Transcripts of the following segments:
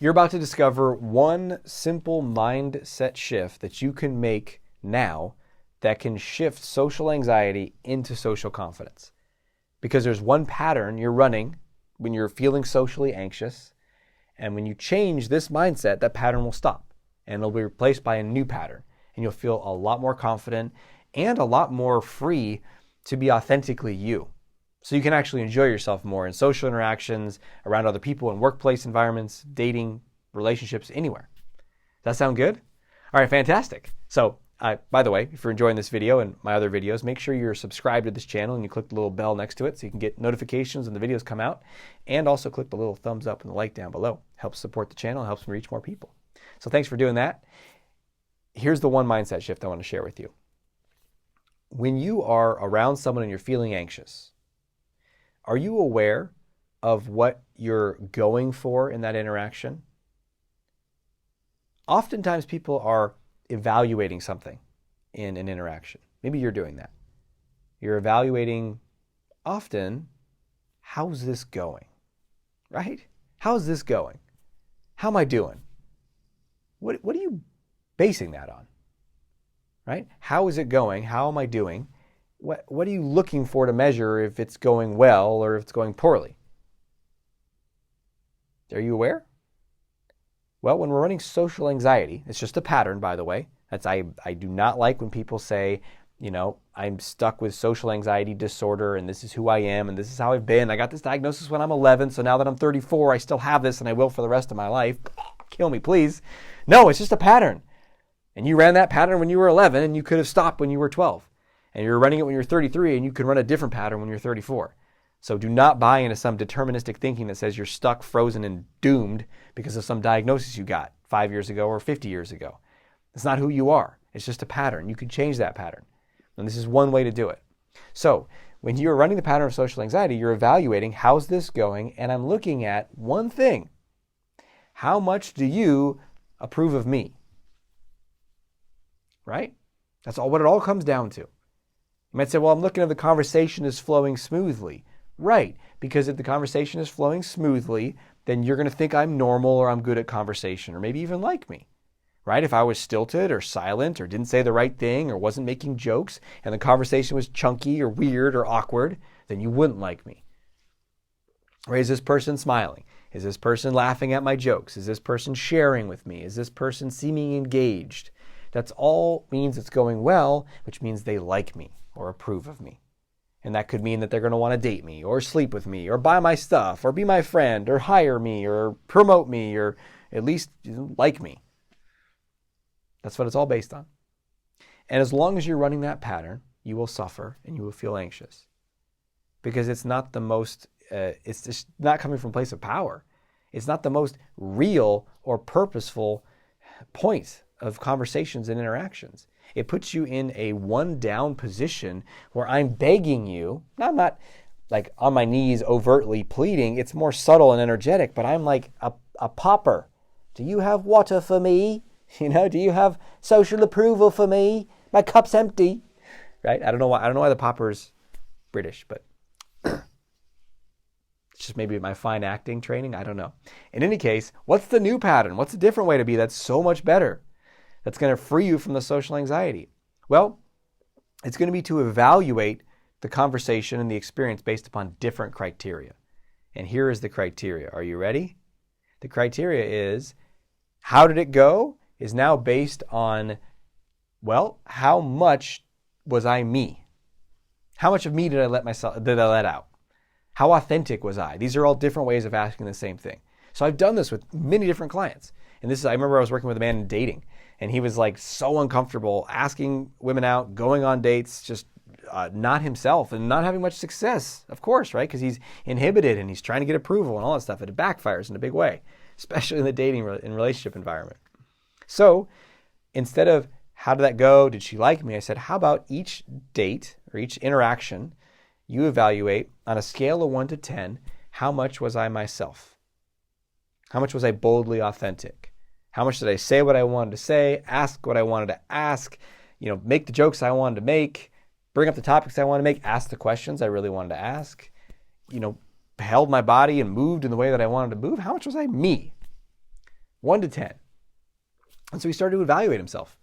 You're about to discover one simple mindset shift that you can make now that can shift social anxiety into social confidence. Because there's one pattern you're running when you're feeling socially anxious, and when you change this mindset, that pattern will stop and it'll be replaced by a new pattern, and you'll feel a lot more confident and a lot more free to be authentically you. So you can actually enjoy yourself more in social interactions, around other people, in workplace environments, dating, relationships, anywhere. Does that sound good? All right, fantastic. So, by the way, if you're enjoying this video and my other videos, make sure you're subscribed to this channel and you click the little bell next to it so you can get notifications when the videos come out. And also click the little thumbs up and the like down below. Helps support the channel, helps me reach more people. So thanks for doing that. Here's the one mindset shift I want to share with you. When you are around someone and you're feeling anxious, are you aware of what you're going for in that interaction? Oftentimes people are evaluating something in an interaction. Maybe you're doing that. You're evaluating often, how's this going? Right? How's this going? How am I doing? What are you basing that on? Right? How is it going? How am I doing? What are you looking for to measure if it's going well or if it's going poorly? Are you aware? Well, when we're running social anxiety, it's just a pattern, by the way. I do not like when people say, I'm stuck with social anxiety disorder and this is who I am and this is how I've been. I got this diagnosis when I'm 11, so now that I'm 34, I still have this and I will for the rest of my life. Kill me, please. No, it's just a pattern. And you ran that pattern when you were 11 and you could have stopped when you were 12. And you're running it when you're 33 and you could run a different pattern when you're 34. So do not buy into some deterministic thinking that says you're stuck, frozen, and doomed because of some diagnosis you got 5 years ago or 50 years ago. It's not who you are. It's just a pattern. You can change that pattern. And this is one way to do it. So when you're running the pattern of social anxiety, you're evaluating, how's this going? And I'm looking at one thing. How much do you approve of me? Right? That's all what it all comes down to. You might say, well, I'm looking at the conversation is flowing smoothly. Right, because if the conversation is flowing smoothly, then you're going to think I'm normal or I'm good at conversation or maybe even like me. Right? If I was stilted or silent or didn't say the right thing or wasn't making jokes and the conversation was chunky or weird or awkward, then you wouldn't like me. Or is this person smiling? Is this person laughing at my jokes? Is this person sharing with me? Is this person seeming engaged? That's all means it's going well, which means they like me or approve of me. And that could mean that they're going to want to date me or sleep with me or buy my stuff or be my friend or hire me or promote me or at least like me. That's what it's all based on. And as long as you're running that pattern, you will suffer and you will feel anxious because it's not the most, it's just not coming from a place of power. It's not the most real or purposeful point of conversations and interactions. It puts you in a one down position where I'm begging you. Now, I'm not like on my knees overtly pleading. It's more subtle and energetic, but I'm like a pauper. Do you have water for me? Do you have social approval for me? My cup's empty. Right? I don't know why the pauper's British, but it's just maybe my fine acting training. I don't know. In any case, what's the new pattern? What's a different way to be that's so much better? That's going to free you from the social anxiety? Well, it's going to be to evaluate the conversation and the experience based upon different criteria. And here is the criteria. Are you ready? The criteria is, how did it go? Is now based on, well, how much was I me? How much of me did I let out? How authentic was I? These are all different ways of asking the same thing. So I've done this with many different clients. And I remember I was working with a man in dating. And he was like so uncomfortable asking women out, going on dates, just not himself and not having much success, of course, right? Because he's inhibited and he's trying to get approval and all that stuff. And it backfires in a big way, especially in the dating and relationship environment. So instead of how did that go? Did she like me? I said, how about each date or each interaction, you evaluate on a scale of 1 to 10, how much was I myself? How much was I boldly authentic? How much did I say what I wanted to say, ask what I wanted to ask, make the jokes I wanted to make, bring up the topics I wanted to make, ask the questions I really wanted to ask, held my body and moved in the way that I wanted to move? How much was I me? 1 to 10. And so he started to evaluate himself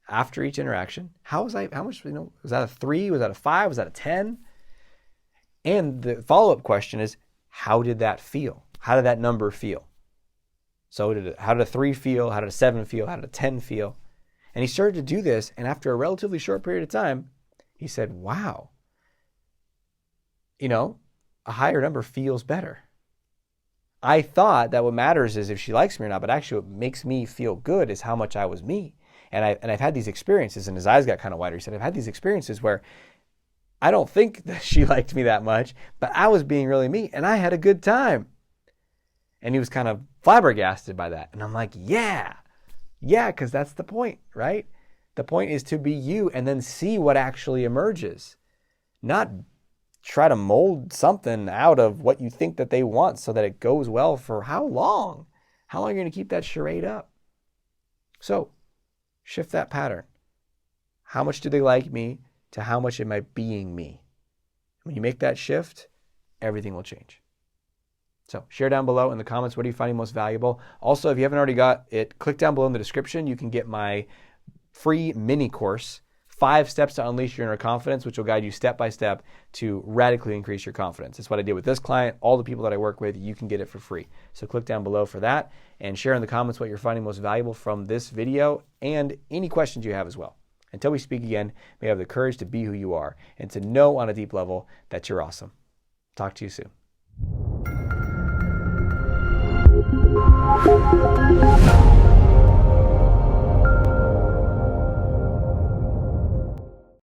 after each interaction. How much, was that a 3? Was that a 5? Was that a 10? And the follow-up question is, how did that feel? How did that number feel? So how did a 3 feel? How did a 7 feel? How did a 10 feel? And he started to do this, and after a relatively short period of time, he said, wow, a higher number feels better. I thought that what matters is if she likes me or not, but actually what makes me feel good is how much I was me. And I've had these experiences, and his eyes got kind of wider. He said, I've had these experiences where I don't think that she liked me that much, but I was being really me, and I had a good time. And he was kind of flabbergasted by that. And I'm like, yeah, because that's the point, right? The point is to be you and then see what actually emerges. Not try to mold something out of what you think that they want so that it goes well for how long? How long are you going to keep that charade up? So shift that pattern. How much do they like me to how much am I being me? When you make that shift, everything will change. So share down below in the comments, what are you finding most valuable? Also, if you haven't already got it, click down below in the description. You can get my free mini course, 5 steps to unleash your inner confidence, which will guide you step by step to radically increase your confidence. That's what I did with this client. All the people that I work with, you can get it for free. So click down below for that and share in the comments what you're finding most valuable from this video and any questions you have as well. Until we speak again, may you have the courage to be who you are and to know on a deep level that you're awesome. Talk to you soon.